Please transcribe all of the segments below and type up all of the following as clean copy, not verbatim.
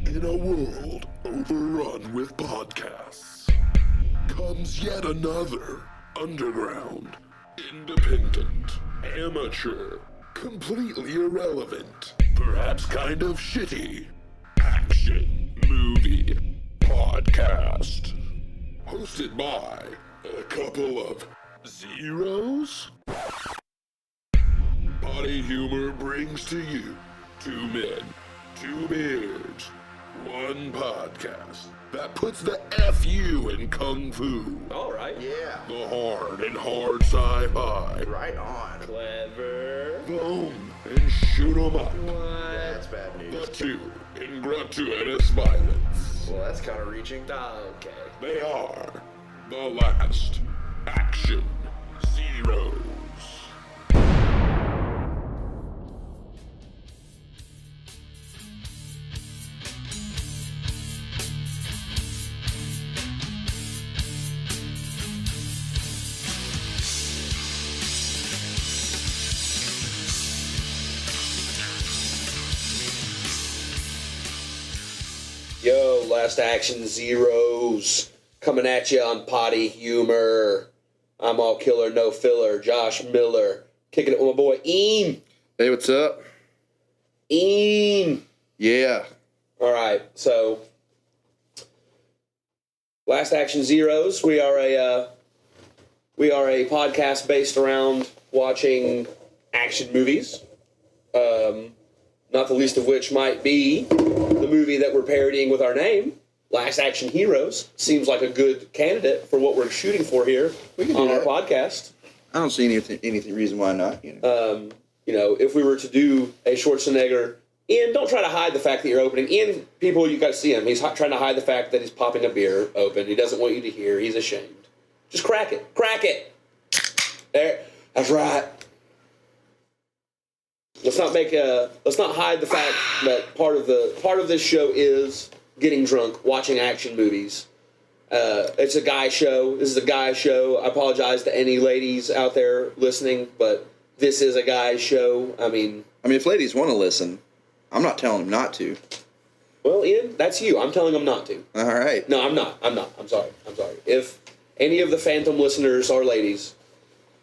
In a world overrun with podcasts, comes yet another underground, independent, amateur, completely irrelevant, perhaps kind of shitty, action movie podcast. Hosted by a couple of zeros? Body Humor brings to you two men, two beards, one podcast that puts the FU in Kung Fu. All right. Yeah. The hard and hard sci-fi. Right on. Clever. Boom and shoot 'em up. What? That's bad The news. two in gratuitous violence. Well, that's kind of reaching. Okay. They are the last action zeros. Yo, Last Action Zeros. Coming at you on Potty Humor. I'm all killer, no filler. Josh Miller. Kicking it with my boy Eam. Hey, what's up? Eam. Yeah. All right, so Last Action Zeros. We are a podcast based around watching action movies. Not the least of which might be the movie that we're parodying with our name, Last Action Heroes. Seems like a good candidate for what we're shooting for here on our podcast. I don't see anything reason why not. You know. If we were to do a Schwarzenegger, Ian, don't try to hide the fact that you're opening. Ian, people, you got to see him. He's trying to hide the fact that he's popping a beer open. He doesn't want you to hear. He's ashamed. Just crack it. Crack it. There. That's right. Let's not hide the fact that part of this show is getting drunk, watching action movies. It's a guy show. This is a guy show. I apologize to any ladies out there listening, but this is a guy show. I mean, if ladies want to listen, I'm not telling them not to. well, Ian, that's you. I'm telling them not to. All right. No, I'm not. I'm sorry. If any of the Phantom listeners are ladies,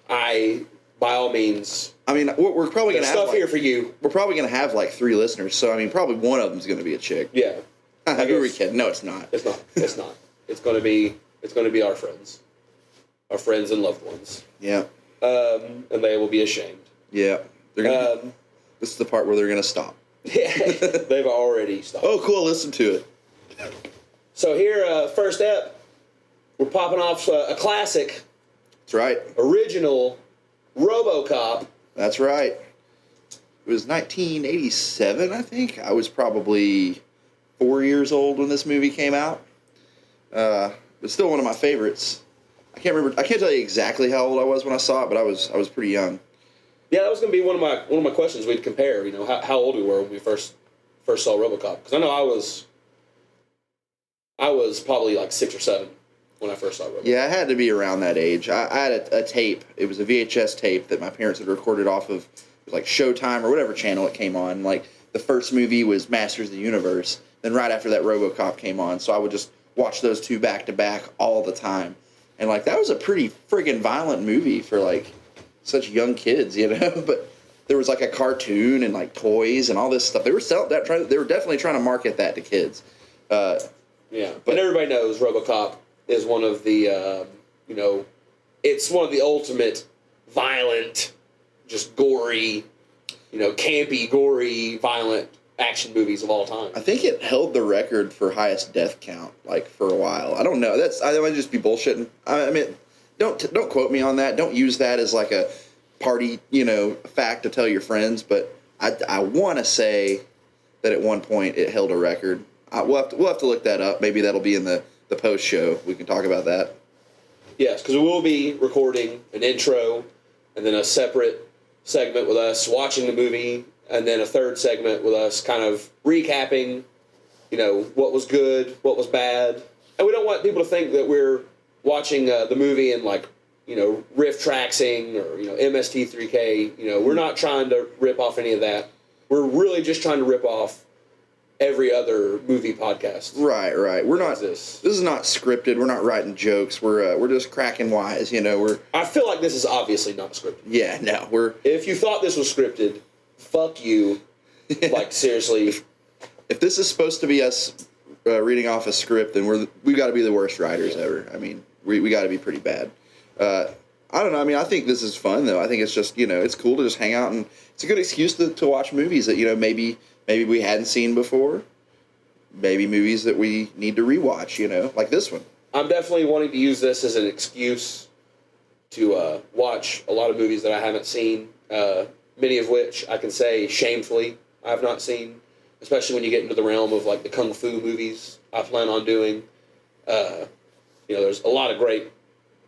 by all means, we're probably there's gonna have stuff here for you. We're probably gonna have like 3 listeners, so probably one of them's gonna be a chick. Yeah. Who are we guess- kidding? No, it's not. It's not. It's going to be our friends and loved ones, Yeah. and they will be ashamed. Yeah. They're gonna. This is the part where they're gonna stop. Yeah, they've already stopped. Oh, cool. Listen to it. So here, first up, we're popping off a classic, That's right. original Robocop. That's right. It was 1987, I think. I was probably 4 years old when this movie came out. But still one of my favorites. I can't tell you exactly how old I was when I saw it, but I was pretty young. Yeah, that was going to be one of my questions. We'd compare, how old we were when we first saw Robocop. Because I know I was probably like 6 or 7 when I first saw Robocop. Yeah, I had to be around that age. I had a tape. It was a VHS tape that my parents had recorded off of like Showtime or whatever channel it came on. Like the first movie was Masters of the Universe. Then right after that, Robocop came on. So I would just watch those two back to back all the time. And like that was a pretty friggin' violent movie for like such young kids, But there was like a cartoon and like toys and all this stuff. They were they were definitely trying to market that to kids. Yeah, but everybody knows Robocop is one of the, it's one of the ultimate violent, just gory, campy, gory, violent action movies of all time. I think it held the record for highest death count, like, for a while. I don't know. I might just be bullshitting. Don't quote me on that. Don't use that as like a party, fact to tell your friends. But I want to say that at one point it held a record. We'll have to look that up. Maybe that'll be in the post show. We can talk about that. Yes, because we will be recording an intro and then a separate segment with us watching the movie, and then a third segment with us kind of recapping, what was good, what was bad. And we don't want people to think that we're watching the movie and like, riff tracksing or, MST3K. We're not trying to rip off any of that. We're really just trying to rip off every other movie podcast. Right. We're not. This is not scripted. We're not writing jokes. We're just cracking wise. I feel like this is obviously not scripted. Yeah. No. We're. If you thought this was scripted, fuck you. Like seriously. If this is supposed to be us reading off a script, then we've got to be the worst writers ever. I mean, we got to be pretty bad. I don't know. I mean, I think this is fun though. I think it's just it's cool to just hang out, and it's a good excuse to watch movies that maybe we hadn't seen before. Maybe movies that we need to rewatch. Like this one. I'm definitely wanting to use this as an excuse to watch a lot of movies that I haven't seen. Many of which I can say shamefully I have not seen. Especially when you get into the realm of like the kung fu movies I plan on doing. There's a lot of great,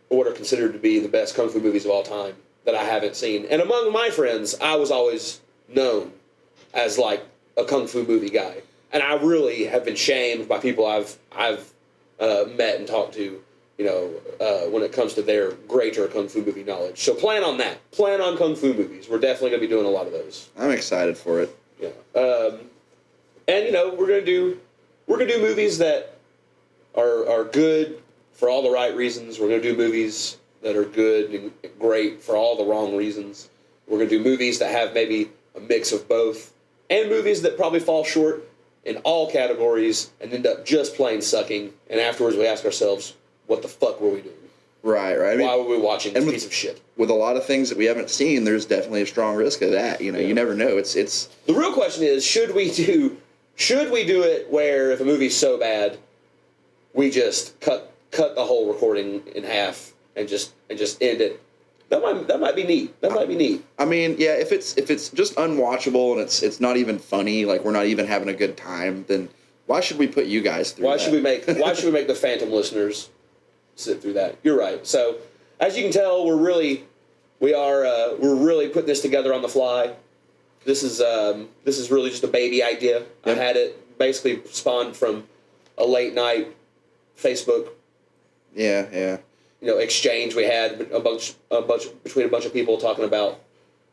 what are considered to be the best kung fu movies of all time that I haven't seen. And among my friends, I was always known as like a kung fu movie guy. And I really have been shamed by people I've met and talked to, when it comes to their greater kung fu movie knowledge. So plan on that. Plan on kung fu movies. We're definitely going to be doing a lot of those. I'm excited for it. Yeah. And we're gonna do movies that are good for all the right reasons. We're gonna do movies that are good and great for all the wrong reasons. We're gonna do movies that have maybe a mix of both, and movies that probably fall short in all categories and end up just plain sucking. And afterwards, we ask ourselves, "What the fuck were we doing? Right. Why were we watching this piece of shit?" With a lot of things that we haven't seen, there's definitely a strong risk of that. You never know. It's the real question is, should we do it where if a movie's so bad, we just cut the whole recording in half and just end it? That might be neat. That might be neat. I mean, yeah, if it's just unwatchable and it's not even funny, like we're not even having a good time, then why should we put you guys through that? Why should we make the phantom listeners sit through that? You're right. So, as you can tell, we're really putting this together on the fly. This is really just a baby idea. Yep. I had it basically spawned from a late night Facebook. Yeah. Exchange we had between a bunch of people talking about.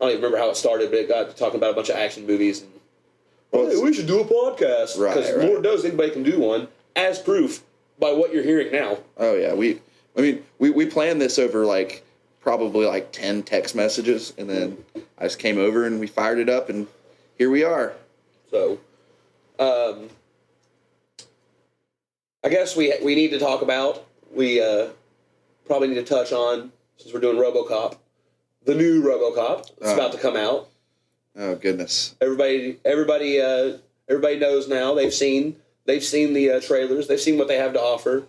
I don't even remember how it started, but it got to talking about a bunch of action movies. And we should do a podcast because Lord knows anybody can do one, as proof by what you're hearing now. Oh yeah, we planned this over probably 10 text messages, and then I just came over and we fired it up, and here we are. So, I guess we need to talk about, we probably need to touch on, since we're doing Robocop, the new Robocop. It's about to come out. Oh goodness! Everybody knows now. They've seen the trailers. They've seen what they have to offer.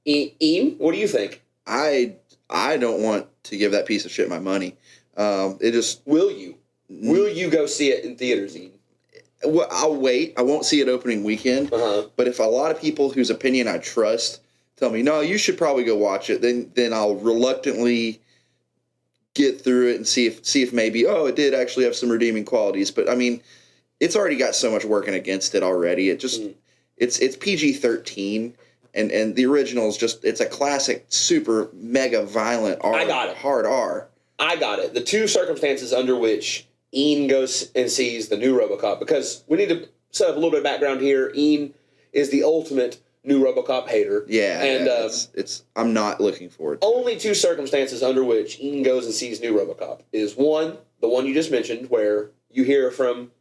Ian, what do you think? I don't want to give that piece of shit my money. Will you? Will you go see it in theaters, Ian? Well, I'll wait. I won't see it opening weekend. Uh-huh. But if a lot of people whose opinion I trust tell me, no, you should probably go watch it, then I'll reluctantly get through it and see if maybe, it did actually have some redeeming qualities. But I mean, it's already got so much working against it already. It just it's PG-13. And the original is it's a classic, super, mega violent R. I got it. Hard R. I got it. The two circumstances under which Ian goes and sees the new Robocop, because we need to set up a little bit of background here. Ian is the ultimate new Robocop hater. Yeah, and I'm not looking forward to only two circumstances under which Ian goes and sees new Robocop is one, the one you just mentioned, where you hear from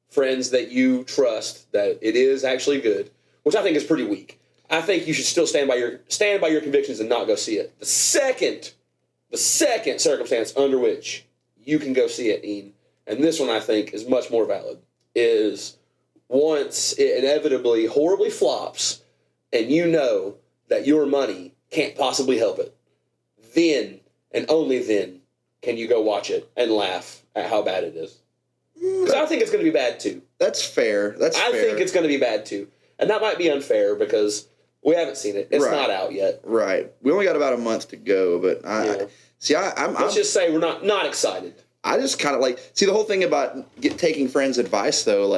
friends that you trust that it is actually good, which I think is pretty weak. I think you should still stand by your convictions and not go see it. The second circumstance under which you can go see it, Ian, and this one I think is much more valid, is once it inevitably horribly flops and you know that your money can't possibly help it, then and only then can you go watch it and laugh at how bad it is. Because I think it's going to be bad too. That's fair. I think it's going to be bad too. And that might be unfair because we haven't seen it. It's not out yet. Right. We only got about a month to go, but let's just say we're not excited. I just kind of the whole thing about taking friends' advice though,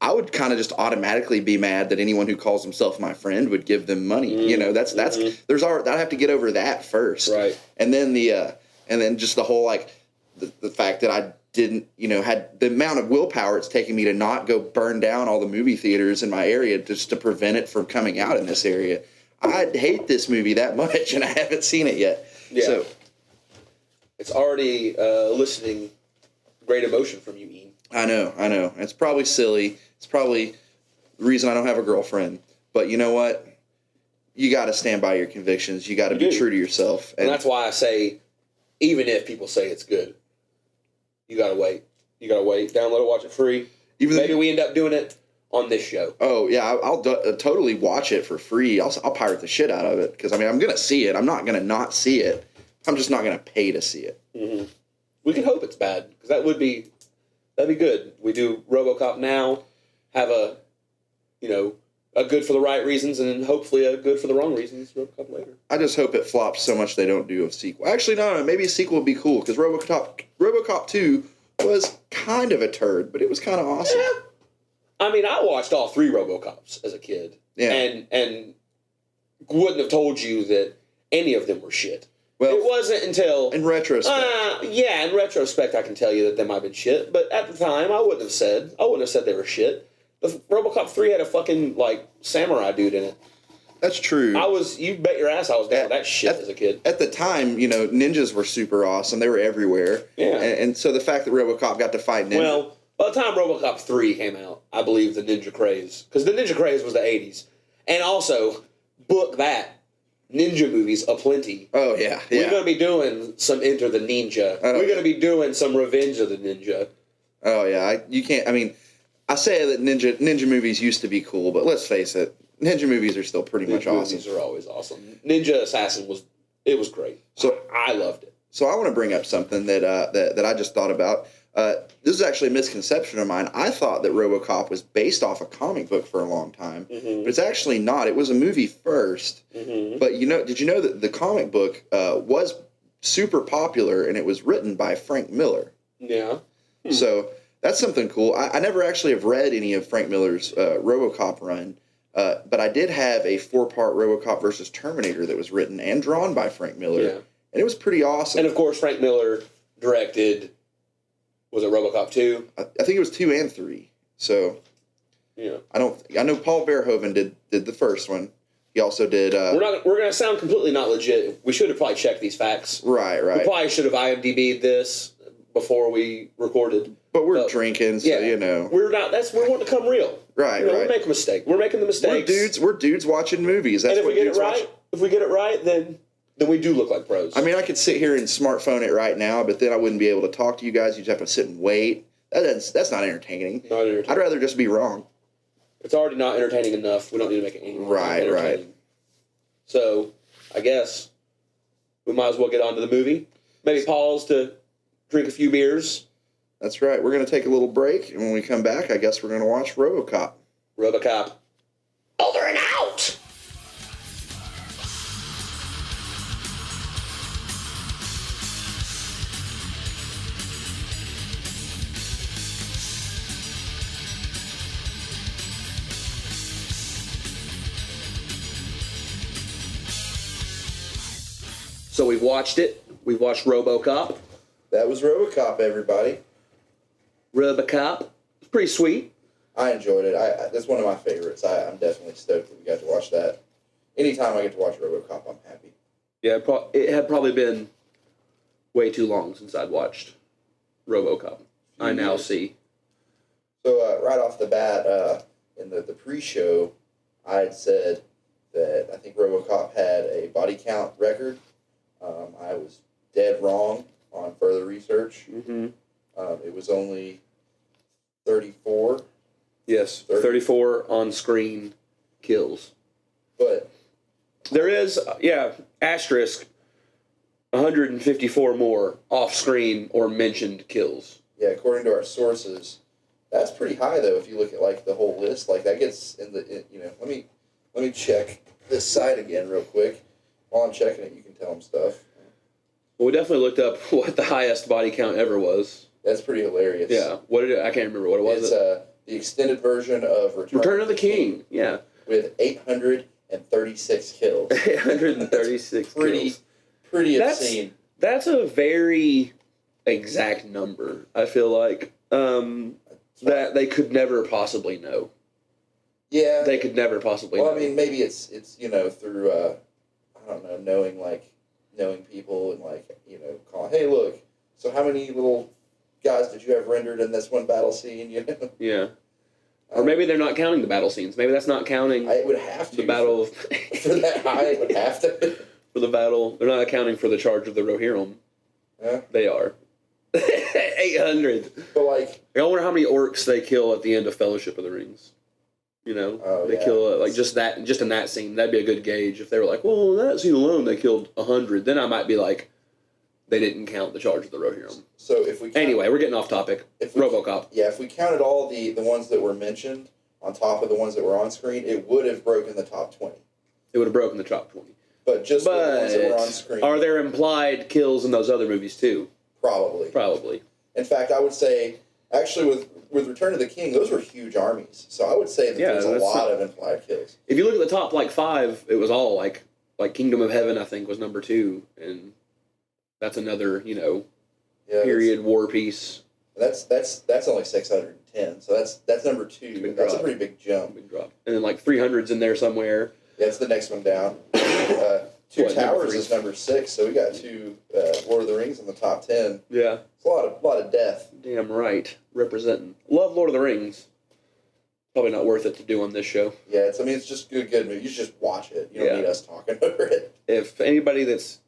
I would kind of just automatically be mad that anyone who calls himself my friend would give them money. That's I'd have to get over that first. Right. And then and then just the whole the fact that I didn't, had the amount of willpower it's taking me to not go burn down all the movie theaters in my area just to prevent it from coming out in this area. I hate this movie that much, and I haven't seen it yet. Yeah. So it's already eliciting great emotion from you, Ian. I know. It's probably silly. It's probably the reason I don't have a girlfriend. But you know what? You got to stand by your convictions. You got to be true to yourself. And that's why I say, even if people say it's good, you got to wait. You got to wait. Download it, watch it free. Maybe we end up doing it on this show. Oh, yeah. I'll totally watch it for free. I'll pirate the shit out of it. Because, I'm going to see it. I'm not going to not see it. I'm just not going to pay to see it. Mm-hmm. We can hope it's bad. Because that'd be good. We do Robocop now. Have a good for the right reasons, and then hopefully a good for the wrong reasons Robocop later. I just hope it flops so much they don't do a sequel. Actually, no, maybe a sequel would be cool, because Robocop 2 was kind of a turd, but it was kind of awesome. Yeah. I mean, I watched all 3 Robocops as a kid, and wouldn't have told you that any of them were shit. Well, it wasn't until... In retrospect. In retrospect, I can tell you that they might have been shit, but at the time, I wouldn't have said they were shit. The Robocop 3 had a fucking, samurai dude in it. That's true. You bet your ass I was down with that shit as a kid. At the time, ninjas were super awesome. They were everywhere. Yeah. And so the fact that Robocop got to fight ninjas... Well, by the time Robocop 3 came out, I believe the ninja craze... Because the ninja craze was the 80s. And also, book that. Ninja movies aplenty. Oh, yeah. We're going to be doing some Enter the Ninja. We're going to be doing some Revenge of the Ninja. Oh, yeah. I say that ninja movies used to be cool, but let's face it, ninja movies are still pretty much awesome. Ninja movies are always awesome. Ninja Assassin was great. So I loved it. So I want to bring up something that I just thought about. This is actually a misconception of mine. I thought that RoboCop was based off a comic book for a long time, but it's actually not. It was a movie first. But did you know that the comic book was super popular, and it was written by Frank Miller? Yeah. So that's something cool. I never actually have read any of Frank Miller's RoboCop run, but I did have a 4-part RoboCop versus Terminator that was written and drawn by Frank Miller, and it was pretty awesome. And of course, Frank Miller directed. Was it RoboCop 2? I think it was 2 and 3. So yeah, I know Paul Verhoeven did the first one. He also did. We're gonna sound completely not legit. We should have probably checked these facts. Right. We probably should have IMDb'd this before we recorded. But we're drinking, so we're not. We're wanting to come real. Right. We make a mistake. We're making the mistakes. We're dudes watching movies. That's and if what we get it right, then we do look like pros. I mean, I could sit here and smartphone it right now, but then I wouldn't be able to talk to you guys. You'd have to sit and wait. That's not entertaining. Not entertaining. I'd rather just be wrong. It's already not entertaining enough. We don't need to make it any more entertaining. Right. So, I guess we might as well get on to the movie. Maybe pause to drink a few beers. That's right. We're going to take a little break, and when we come back, I guess we're going to watch RoboCop. RoboCop. Over and out! So we've watched it. We've watched RoboCop. That was RoboCop, everybody. RoboCop. It's pretty sweet. I enjoyed it. That's one of my favorites. I'm definitely stoked that we got to watch that. Anytime I get to watch RoboCop, I'm happy. Yeah, it had probably been way too long since I'd watched RoboCop. I now see. So right off the bat, in the pre-show, I had said that I think RoboCop had a body count record. I was dead wrong on further research. It was only 34. Yes, 34 on-screen kills. But there is, asterisk, 154 more off-screen or mentioned kills. Yeah, according to our sources, that's pretty high though. If you look at the whole list, that gets in the let me check this site again real quick. While I'm checking it, you can tell them stuff. Well, we definitely looked up what the highest body count ever was. That's pretty hilarious. Yeah, I can't remember what it was. It's the extended version of Return of the King. Yeah, with 836 kills. 836 kills. Pretty obscene. That's a very exact number. I feel like. That they could never possibly know. Yeah. They could never possibly know. Well, I mean, maybe it's through, I don't know, knowing people and, calling, hey, look, so how many little guys did you have rendered in this one battle scene, Yeah. Or maybe they're not counting the battle scenes. Maybe that's not counting. It would have to. The battle of... for that high, it would have to. For the battle. They're not accounting for the charge of the Rohirrim. Yeah. They are. 800. But, I wonder how many orcs they kill at the end of Fellowship of the Rings. They kill, just in that scene. That'd be a good gauge. If they were like, well, in that scene alone, they killed 100. Then I might be like, they didn't count the charge of the Rohirrim. So if we anyway, we're getting off topic. Robocop. Yeah, if we counted all the ones that were mentioned on top of the ones that were on screen, it would have broken the top 20. It would have broken the top 20. But just the ones that were on screen. Are there implied kills in those other movies too? Probably. In fact, I would say, actually, with Return of the King, those were huge armies. So I would say that there's a lot of implied kills. If you look at the top 5, it was all like Kingdom of Heaven, I think, was number 2, and that's another period war piece. That's only 610, so that's number 2. That's a pretty big jump. Big drop. And then 300's in there somewhere. Yeah, it's the next one down. Two Towers is number 6, so we got 2 Lord of the Rings in the top 10. Yeah. It's a lot of death. Damn right. Representing. Love Lord of the Rings. Probably not worth it to do on this show. Yeah, it's just good movie. You should just watch it. You don't need us talking over it. If anybody that's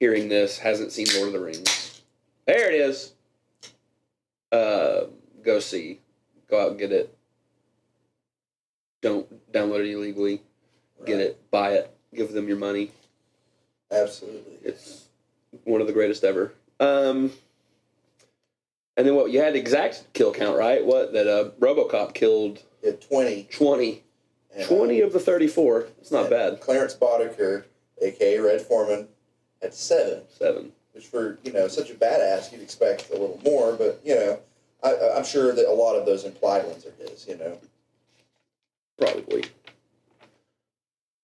hearing this hasn't seen Lord of the Rings, there it is. Go see. Go out and get it. Don't download it illegally. Right. Get it. Buy it. Give them your money. Absolutely. It's one of the greatest ever. And then what? You had exact kill count, right? What? That Robocop killed... 20. 20. And, 20 of the 34. It's not bad. Clarence Boddicker, a.k.a. Red Foreman, had 7. 7. Which for, such a badass, you'd expect a little more, but, I'm sure that a lot of those implied ones are his, Probably.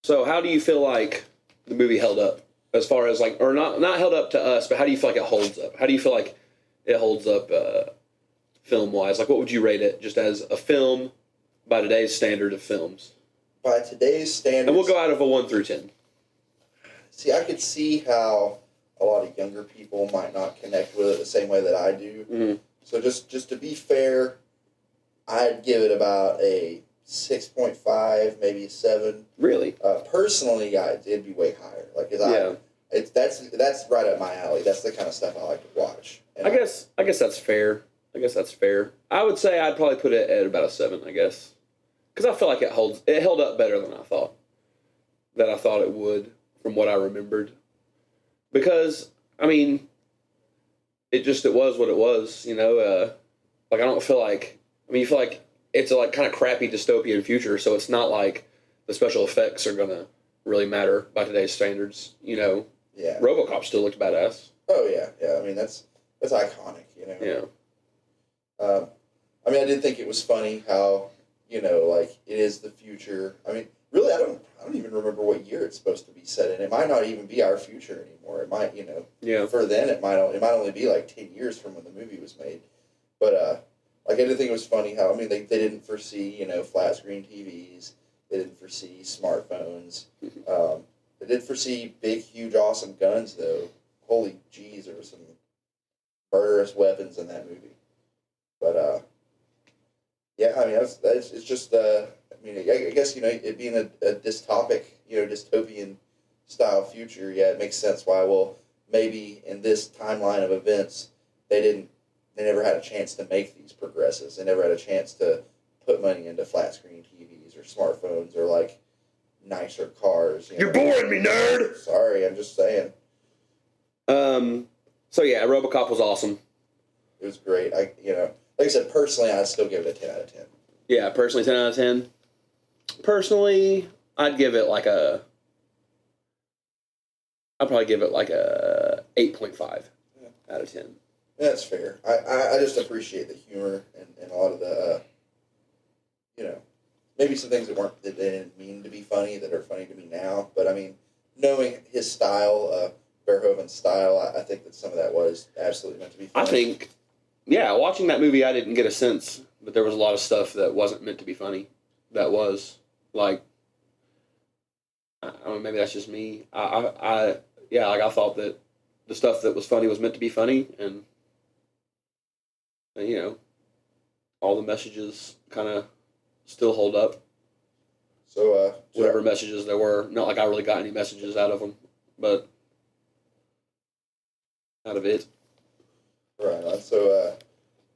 So how do you feel like the movie held up? As far as or not held up to us, but how do you feel like it holds up? How do you feel like it holds up film-wise? What would you rate it just as a film by today's standard of films? By today's standards... And we'll go out of a 1 through 10. See, I could see how a lot of younger people might not connect with it the same way that I do. Mm-hmm. So just to be fair, I'd give it about a 6.5, maybe a 7. Really? Personally, it'd be way higher. That's right up my alley. That's the kind of stuff I like to watch. And I guess that's fair. I would say I'd probably put it at about a 7, I guess. Because I feel like it held up better than I thought. That I thought it would, from what I remembered. Because, it was what it was, I don't feel like... you feel like it's a kind of crappy dystopian future, so it's not like the special effects are going to really matter by today's standards, Yeah. RoboCop still looked badass. Oh, yeah. That's iconic, Yeah. I did think it was funny how, it is the future. Really, I don't even remember what year it's supposed to be set in. It might not even be our future anymore. It might, for then it might only be 10 years from when the movie was made. But, I did think it was funny how, they didn't foresee, flat screen TVs. They didn't foresee smartphones. They did foresee big, huge, awesome guns, though. Holy jeez, there were some murderous weapons in that movie. But, it's just, I guess, it being a dystopic, dystopian style future, it makes sense why, maybe in this timeline of events, they never had a chance to make these progresses. They never had a chance to put money into flat screen TVs or smartphones or nicer cars. You're boring me, nerd! Sorry, I'm just saying. So yeah, RoboCop was awesome. It was great. Like I said, personally, I'd still give it a 10 out of 10. Yeah, personally, 10 out of 10. Personally, I'd give it I'd probably give it a 8.5 out of 10. That's fair. I just appreciate the humor and a lot of the, maybe some things that they didn't mean to be funny that are funny to me now. But knowing his style, Verhoeven's style, I think that some of that was absolutely meant to be funny. I think yeah, watching that movie, I didn't get a sense, but there was a lot of stuff that wasn't meant to be funny. That was like, I don't know, maybe that's just me. Yeah, like I thought that the stuff that was funny was meant to be funny, and you know, all the messages kind of still hold up. So, Whatever messages there were, not like I really got any messages out of them, but out of it. right on. So,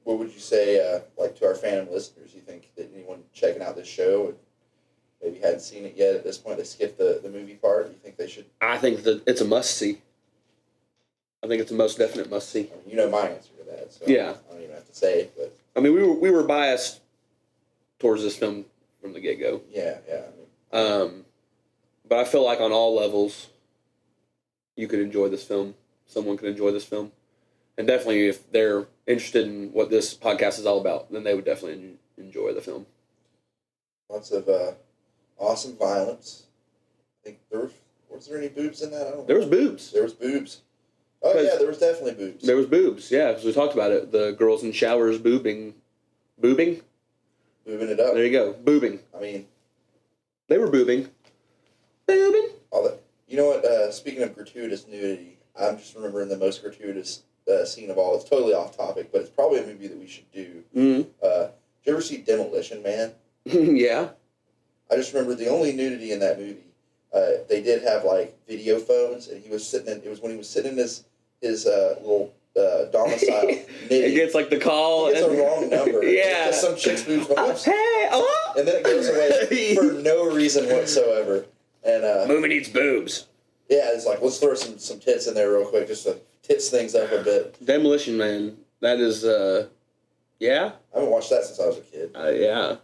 what would you say, like, to our fan and listeners? You think that anyone checking out this show and maybe hadn't seen it yet at this point, they skipped the movie part? You think they should? I think that it's a must-see. I think it's a most definite must-see. I mean, you know my answer to that, so Yeah. I don't even have to say it, but... I mean, we were biased towards this film from the get-go. Yeah. But I feel like on all levels, you could enjoy this film. Someone could enjoy this film. And definitely, if they're interested in what this podcast is all about, then they would definitely enjoy the film. Lots of awesome violence. I think was there any boobs in that? I don't know. There was boobs. There was boobs. Oh, yeah, there was definitely boobs. There was boobs, yeah, because we talked about it. The girls in showers boobing? Boobing it up. There you go. Boobing. I mean... They were boobing. Boobing. All that. You know what? Speaking of gratuitous nudity, I'm just remembering the most gratuitous scene of all. It's totally off topic, but it's probably a movie that we should do. Mm-hmm. Did you ever see Demolition Man? Yeah. I just remember the only nudity in that movie. They did have like video phones, and he was sitting in. It was when he was sitting in his little domicile. It gets like the call. He gets a wrong number. Yeah. Just some chick's boobs. Hey, oh. And then it goes away for no reason whatsoever. And movie needs boobs. Yeah, it's like, let's throw some tits in there real quick just to tits things up a bit. Demolition Man. That is, yeah. I haven't watched that since I was a kid. Yeah.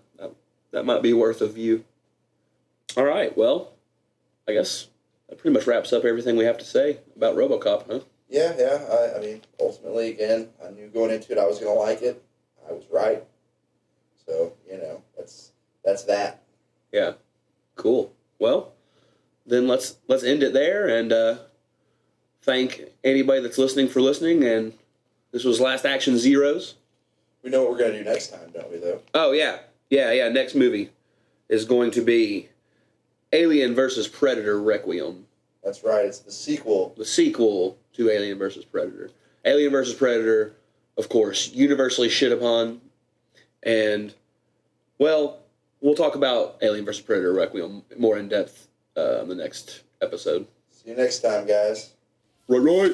That might be worth a view. All right, well, I guess that pretty much wraps up everything we have to say about Robocop, huh? Yeah. I mean, ultimately, again, I knew going into it I was going to like it. I was right. So, that's that. Yeah. Cool. Well, then let's end it there and thank anybody that's listening for listening. And this was Last Action Zeros. We know what we're going to do next time, don't we, though? Oh, yeah. Yeah. Next movie is going to be Alien vs. Predator Requiem. That's right. It's the sequel. The sequel to Alien vs. Predator. Alien vs. Predator, of course, universally shit upon. And, well, we'll talk about Alien vs. Predator Requiem more in depth in the next episode. See you next time, guys. Right.